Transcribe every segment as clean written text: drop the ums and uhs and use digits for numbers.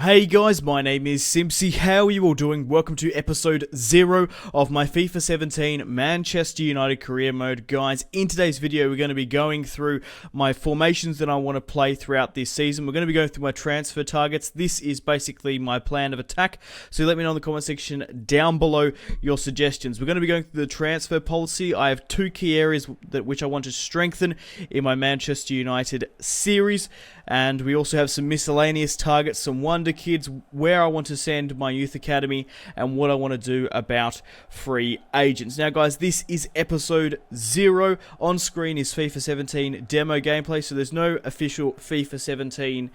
Hey guys, my name is Simpzy. How are you all doing? Welcome to episode 0 of my FIFA 17 Manchester United career mode. Guys, in today's video we're going to be going through my formations that I want to play throughout this season. We're going to be going through my transfer targets. This is basically my plan of attack, so let me know in the comment section down below your suggestions. We're going to be going through the transfer policy. I have two key areas which I want to strengthen in my Manchester United series, and we also have some miscellaneous targets, some wonder kids, where I want to send my youth academy, and what I want to do about free agents. Now guys, this is episode 0. On screen is FIFA 17 demo gameplay, so there's no official FIFA 17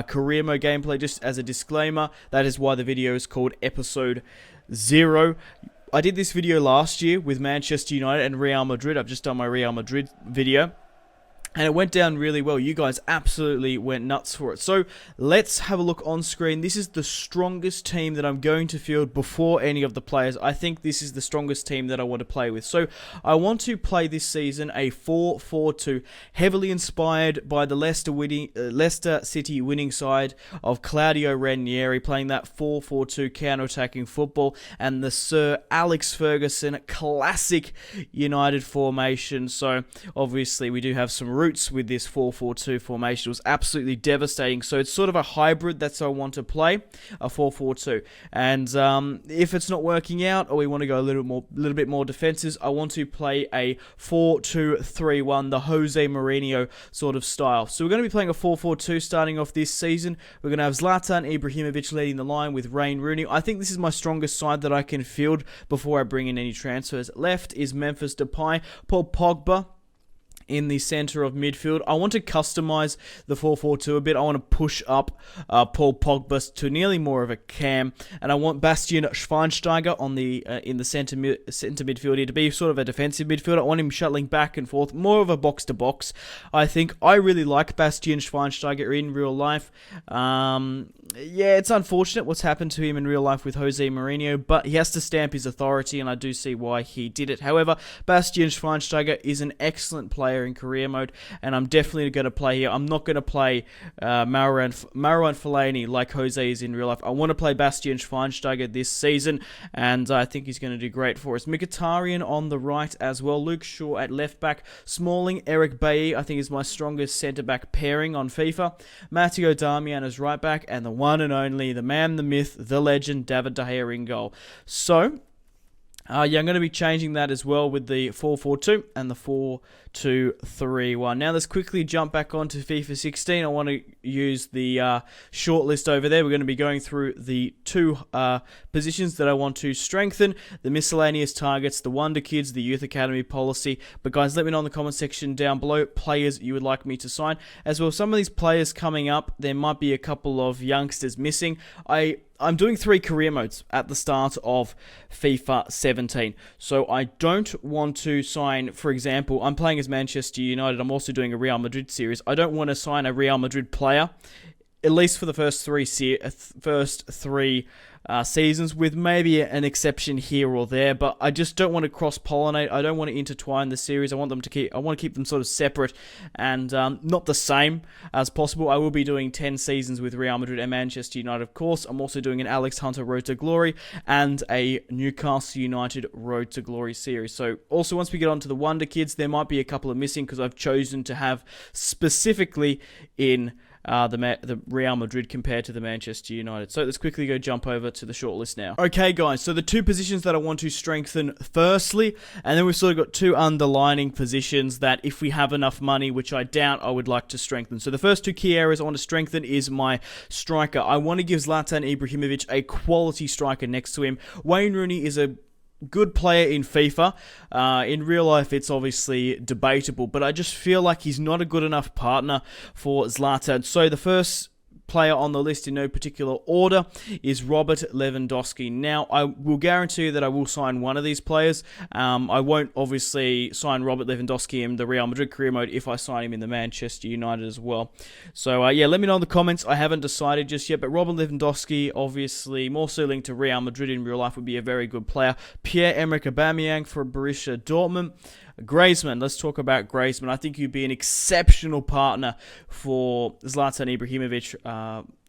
career mode gameplay. Just as a disclaimer, that is why the video is called episode 0. I did this video last year with Manchester United and Real Madrid. I've just done my Real Madrid video, and it went down really well. You guys absolutely went nuts for it. So let's have a look on screen. This is the strongest team that I'm going to field before any of the players. I think this is the strongest team that I want to play with. So I want to play this season a 4-4-2, heavily inspired by the Leicester City winning side of Claudio Ranieri, playing that 4-4-2 counter-attacking football, and the Sir Alex Ferguson classic United formation. So obviously we do have some roots with this 4-4-2 formation. It was absolutely devastating. So it's sort of a hybrid. That's how I want to play, a 4-4-2. And if it's not working out, or we want to go a little bit more defensive, I want to play a 4-2-3-1, the Jose Mourinho sort of style. So we're going to be playing a 4-4-2 starting off this season. We're going to have Zlatan Ibrahimovic leading the line with Wayne Rooney. I think this is my strongest side that I can field before I bring in any transfers. Left is Memphis Depay, Paul Pogba in the center of midfield. I want to customize the 4-4-2 a bit. I want to push up Paul Pogba to nearly more of a cam, and I want Bastian Schweinsteiger on the in the center midfield here to be sort of a defensive midfielder. I want him shuttling back and forth, more of a box to box. I think I really like Bastian Schweinsteiger in real life. Yeah, it's unfortunate what's happened to him in real life with Jose Mourinho, but he has to stamp his authority, and I do see why he did it. However, Bastian Schweinsteiger is an excellent player in career mode, and I'm definitely going to play here. I'm not going to play Marouane Fellaini like Jose is in real life. I want to play Bastian Schweinsteiger this season, and I think he's going to do great for us. Mkhitaryan on the right as well. Luke Shaw at left back. Smalling, Eric Bailly, I think is my strongest centre-back pairing on FIFA. Matteo Darmian as right back, and the one and only, the man, the myth, the legend, David De Gea in goal. So yeah, I'm going to be changing that as well with the 4-4-2 and the 4-2-3-1. Now let's quickly jump back onto FIFA 16. I want to use the short list over there. We're going to be going through the two positions that I want to strengthen, the miscellaneous targets, the Wonder Kids, the Youth Academy policy. But guys, let me know in the comment section down below players you would like me to sign. As well, some of these players coming up, there might be a couple of youngsters missing. I'm doing 3 career modes at the start of FIFA 17. So I don't want to sign, for example, I'm playing as Manchester United. I'm also doing a Real Madrid series. I don't want to sign a Real Madrid player, at least for the first three seasons, with maybe an exception here or there, but I just don't want to cross-pollinate. I don't want to intertwine the series. I want to keep them sort of separate and not the same as possible. I will be doing 10 seasons with Real Madrid and Manchester United, of course. I'm also doing an Alex Hunter Road to Glory and a Newcastle United Road to Glory series. So also, once we get onto the Wonder Kids, there might be a couple of missing because I've chosen to have specifically in the Real Madrid compared to the Manchester United. So let's quickly go jump over to the shortlist now. Okay guys, so the two positions that I want to strengthen firstly, and then we've sort of got two underlining positions that if we have enough money, which I doubt, I would like to strengthen. So the first two key areas I want to strengthen is my striker. I want to give Zlatan Ibrahimovic a quality striker next to him. Wayne Rooney is a good player in FIFA. In real life, it's obviously debatable, but I just feel like he's not a good enough partner for Zlatan. So the first player on the list in no particular order is Robert Lewandowski. Now, I will guarantee that I will sign one of these players. I won't obviously sign Robert Lewandowski in the Real Madrid career mode if I sign him in the Manchester United as well. So, yeah, let me know in the comments. I haven't decided just yet, but Robert Lewandowski, obviously, more so linked to Real Madrid in real life, would be a very good player. Pierre-Emerick Aubameyang for Borussia Dortmund. Griezmann, let's talk about Griezmann. I think he'd be an exceptional partner for Zlatan Ibrahimovic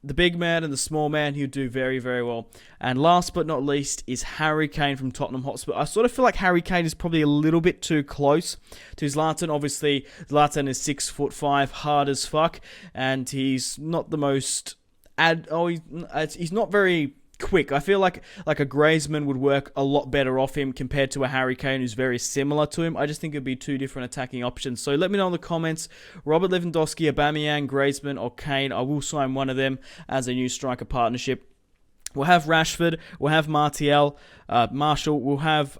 the big man and the small man, he'll do very, very well. And last but not least is Harry Kane from Tottenham Hotspur. I sort of feel like Harry Kane is probably a little bit too close to Zlatan. Obviously, Zlatan is 6'5", hard as fuck, and he's not the most... he's not very quick. I feel like a Griezmann would work a lot better off him compared to a Harry Kane who's very similar to him. I just think it'd be two different attacking options. So let me know in the comments, Robert Lewandowski, Aubameyang, Griezmann or Kane. I will sign one of them as a new striker partnership. We'll have Rashford, we'll have Martial, Marshall, we'll have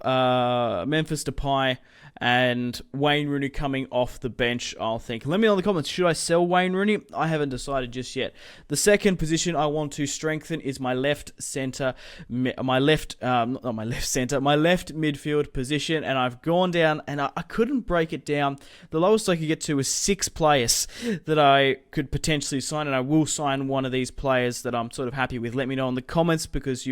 Memphis Depay, and Wayne Rooney coming off the bench, I'll think. Let me know in the comments, should I sell Wayne Rooney? I haven't decided just yet. The second position I want to strengthen is my left centre, my left midfield position, and I've gone down, and I couldn't break it down. The lowest I could get to was 6 players that I could potentially sign, and I will sign one of these players that I'm sort of happy with. Let me know in the comments, because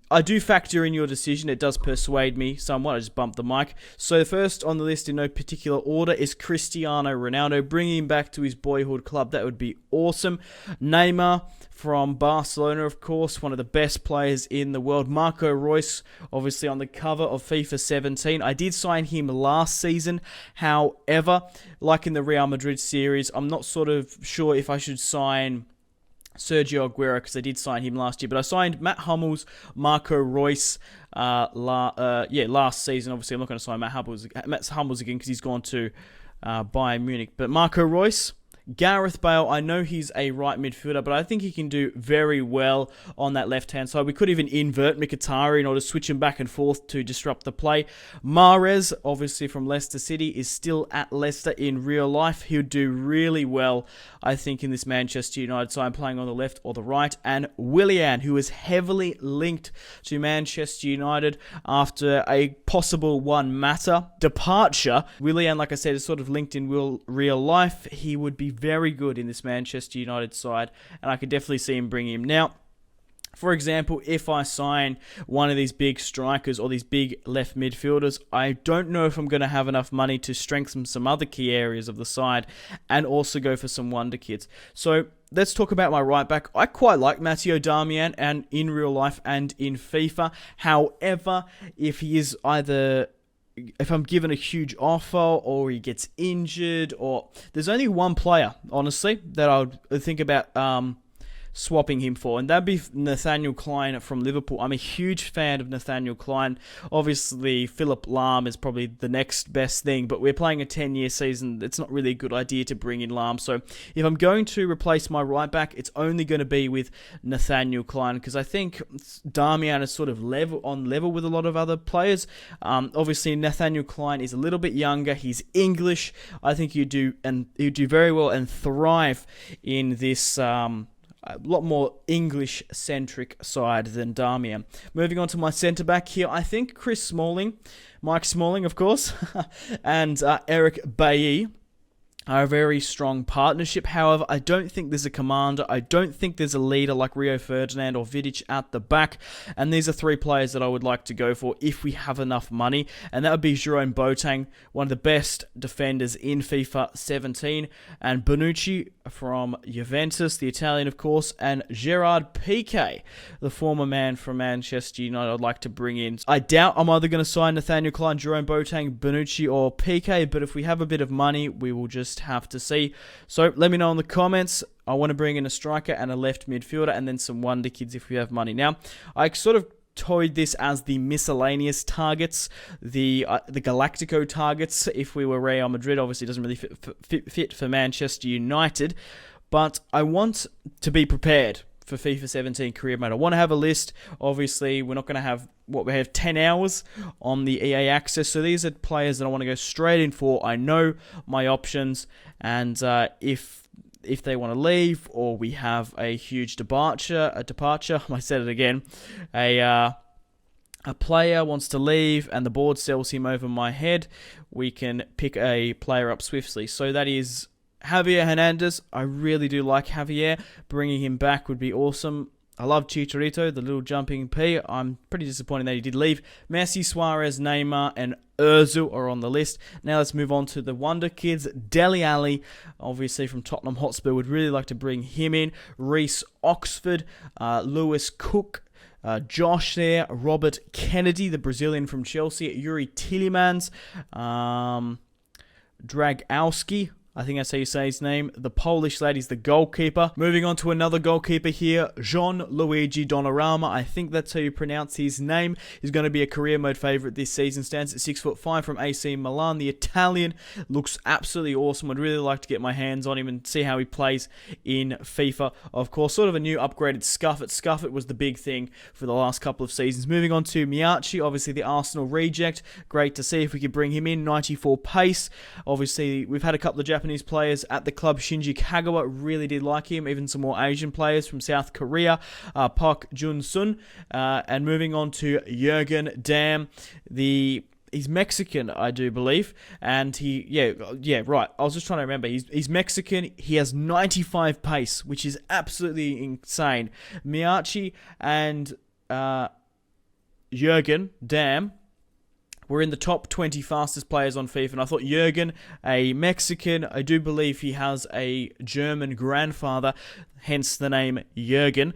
I do factor in your decision. It does persuade me somewhat. I just bumped the mic. So first on the list in no particular order is Cristiano Ronaldo. Bringing him back to his boyhood club, that would be awesome. Neymar from Barcelona, of course, one of the best players in the world. Marco Royce, obviously on the cover of FIFA 17. I did sign him last season. However, like in the Real Madrid series, I'm not sort of sure if I should sign Sergio Aguero, because I did sign him last year, but I signed Matt Hummels, Marco Royce last season. Obviously, I'm not going to sign Matt Hummels again because he's gone to Bayern Munich. But Marco Royce, Gareth Bale, I know he's a right midfielder, but I think he can do very well on that left-hand side. We could even invert Mkhitaryan or to switch him back and forth to disrupt the play. Mahrez, obviously from Leicester City, is still at Leicester in real life. He'll do really well, I think, in this Manchester United side, playing on the left or the right. And Willian, who is heavily linked to Manchester United after a possible departure. Willian, like I said, is sort of linked in real life. He would be very good in this Manchester United side, and I could definitely see him bringing him. Now, for example, if I sign one of these big strikers or these big left midfielders, I don't know if I'm going to have enough money to strengthen some other key areas of the side and also go for some wonder kids. So let's talk about my right back. I quite like Matteo Darmian and in real life and in FIFA. However, if I'm given a huge offer or he gets injured, or there's only one player, honestly, that I would think about swapping him for, and that'd be Nathaniel Kleiner from Liverpool. I'm a huge fan of Nathaniel Kleiner. Obviously, Philipp Lahm is probably the next best thing, but we're playing a 10-year season. It's not really a good idea to bring in Lahm. So if I'm going to replace my right back, it's only going to be with Nathaniel Kleiner, because I think Darmian is sort of level with a lot of other players. Obviously, Nathaniel Kleiner is a little bit younger. He's English. I think he'd do very well and thrive in this a lot more English-centric side than Darmian. Moving on to my centre-back here, I think Mike Smalling, of course, and Eric Bailly are a very strong partnership. However, I don't think there's a commander. I don't think there's a leader like Rio Ferdinand or Vidic at the back. And these are 3 players that I would like to go for if we have enough money. And that would be Jerome Boateng, one of the best defenders in FIFA 17. And Bonucci from Juventus, the Italian, of course. And Gerard Piqué, the former man from Manchester United, I'd like to bring in. I doubt I'm either going to sign Nathaniel Kleiner, Jerome Boateng, Bonucci, or Piqué. But if we have a bit of money, we will just have to see. So let me know in the comments. I want to bring in a striker and a left midfielder and then some wonder kids if we have money. Now, I sort of toyed this as the miscellaneous targets, the Galactico targets. If we were Real Madrid, obviously it doesn't really fit for Manchester United, but I want to be prepared for FIFA 17 career mode. I want to have a list. Obviously, we're not going to have we have 10 hours on the EA access. So these are players that I want to go straight in for. I know my options, and if they want to leave or we have a huge departure, I said it again, a player wants to leave and the board sells him over my head, we can pick a player up swiftly. So that is Javier Hernandez. I really do like Javier. Bringing him back would be awesome. I love Chicharito, the little jumping P. I'm pretty disappointed that he did leave. Messi, Suarez, Neymar, and Özil are on the list. Now let's move on to the Wonder Kids. Dele Alli, obviously from Tottenham Hotspur, would really like to bring him in. Reece Oxford, Lewis Cook, Josh there, Robert Kennedy, the Brazilian from Chelsea, Yuri Tillemans, Dragowski, I think that's how you say his name. The Polish lad, he's the goalkeeper. Moving on to another goalkeeper here, Luigi Donnarumma. I think that's how you pronounce his name. He's going to be a career mode favourite this season. Stands at 6'5" from AC Milan. The Italian looks absolutely awesome. I'd really like to get my hands on him and see how he plays in FIFA. Of course, sort of a new upgraded Scuffet. Scuffet was the big thing for the last couple of seasons. Moving on to Miyachi, obviously the Arsenal reject. Great to see if we could bring him in. 94 pace. Obviously, we've had a couple of Japanese players at the club. Shinji Kagawa really did like him. Even some more Asian players from South Korea. Park Jun-sun. And moving on to Jurgen Damm. He's Mexican, I do believe. And right. I was just trying to remember. He's Mexican. He has 95 pace, which is absolutely insane. Miyachi and Jurgen Damm were in the top 20 fastest players on FIFA, and I thought Jurgen, a Mexican, I do believe he has a German grandfather, hence the name Jurgen.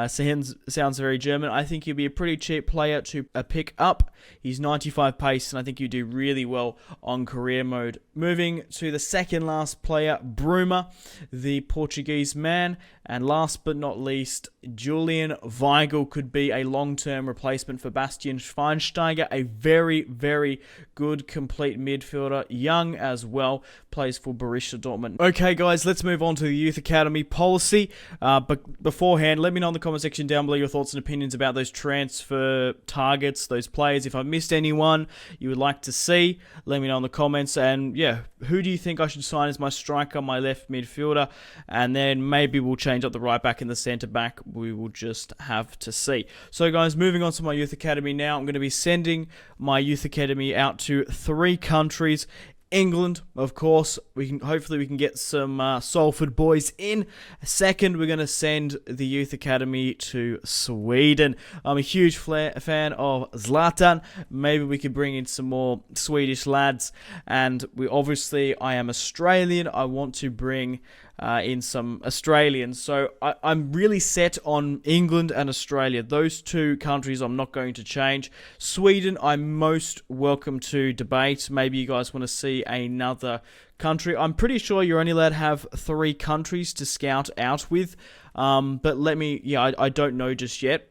Sounds very German. I think he'll be a pretty cheap player to pick up. He's 95 pace, and I think he'll do really well on career mode. Moving to the second last player, Bruma, the Portuguese man. And last but not least, Julien Vigo could be a long-term replacement for Bastian Schweinsteiger, a very, very good complete midfielder, young as well, plays for Borussia Dortmund. Okay, guys, let's move on to the Youth Academy policy. But beforehand, let me know in the comment section down below your thoughts and opinions about those transfer targets, those players. If I missed anyone you would like to see, let me know in the comments. And yeah, who do you think I should sign as my striker, my left midfielder? And then maybe we'll change up the right back and the centre back. We will just have to see. So guys, moving on to my Youth Academy now. I'm going to be sending my Youth Academy out to 3 countries. England, of course. Hopefully we can get some Salford boys in. Second, we're going to send the Youth Academy to Sweden. I'm a huge fan of Zlatan. Maybe we could bring in some more Swedish lads. And I am Australian. I want to bring in some Australians. So I'm really set on England and Australia. Those 2 countries I'm not going to change. Sweden, I'm most welcome to debate. Maybe you guys want to see another country. I'm pretty sure you're only allowed to have 3 countries to scout out with. But I don't know just yet.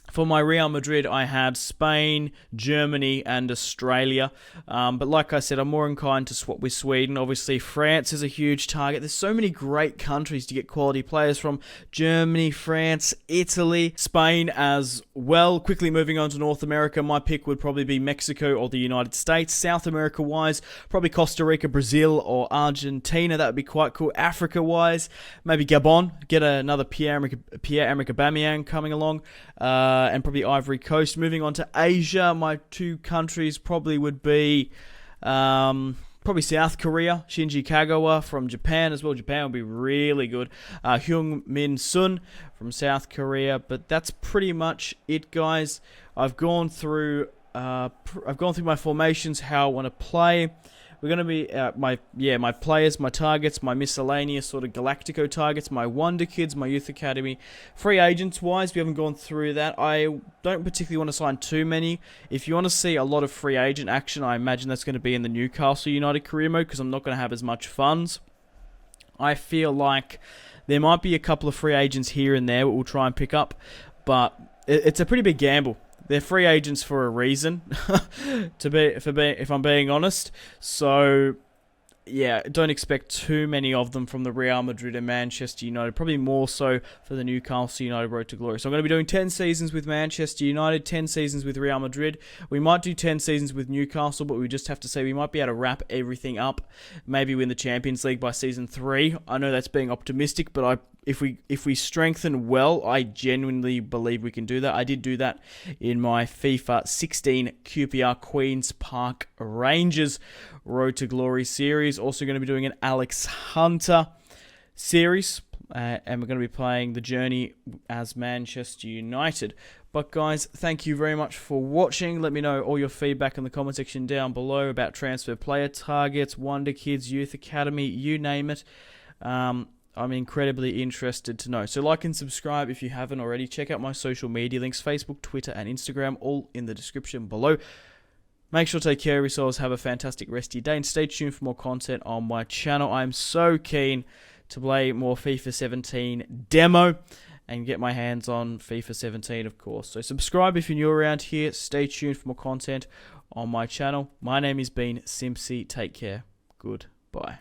For my Real Madrid, I had Spain, Germany, and Australia. But like I said, I'm more inclined to swap with Sweden. Obviously, France is a huge target. There's so many great countries to get quality players from. Germany, France, Italy, Spain as well. Quickly moving on to North America, my pick would probably be Mexico or the United States. South America-wise, probably Costa Rica, Brazil, or Argentina. That would be quite cool. Africa-wise, maybe Gabon. Get another Pierre-Emerick Aubameyang coming along. And probably Ivory Coast. Moving on to Asia, my 2 countries probably would be probably South Korea, Shinji Kagawa from Japan as well. Japan would be really good. Heung-min Son from South Korea, but that's pretty much it, guys. I've gone through my formations, how I want to play. We're going to be my players, my targets, my miscellaneous sort of Galactico targets, my Wonder Kids, my Youth Academy. Free agents wise, we haven't gone through that. I don't particularly want to sign too many. If you want to see a lot of free agent action, I imagine that's going to be in the Newcastle United career mode because I'm not going to have as much funds. I feel like there might be a couple of free agents here and there we'll try and pick up, but it's a pretty big gamble. They're free agents for a reason, if I'm being honest. So, yeah, don't expect too many of them from the Real Madrid and Manchester United. Probably more so for the Newcastle United road to glory. So I'm going to be doing 10 seasons with Manchester United, 10 seasons with Real Madrid. We might do 10 seasons with Newcastle, but we just have to say we might be able to wrap everything up. Maybe win the Champions League by season 3. I know that's being optimistic, but if we strengthen well, I genuinely believe we can do that. I did do that in my FIFA 16 QPR Queen's Park Rangers Road to Glory series. Also going to be doing an Alex Hunter series. and we're going to be playing the journey as Manchester United. But guys, thank you very much for watching. Let me know all your feedback in the comment section down below about transfer player targets, Wonder Kids, Youth Academy, you name it. I'm incredibly interested to know. So like and subscribe if you haven't already. Check out my social media links, Facebook, Twitter, and Instagram, all in the description below. Make sure to take care of yourselves. Have a fantastic rest of your day, and stay tuned for more content on my channel. I'm so keen to play more FIFA 17 demo and get my hands on FIFA 17, of course. So subscribe if you're new around here. Stay tuned for more content on my channel. My name has been Simpzy. Take care. Goodbye.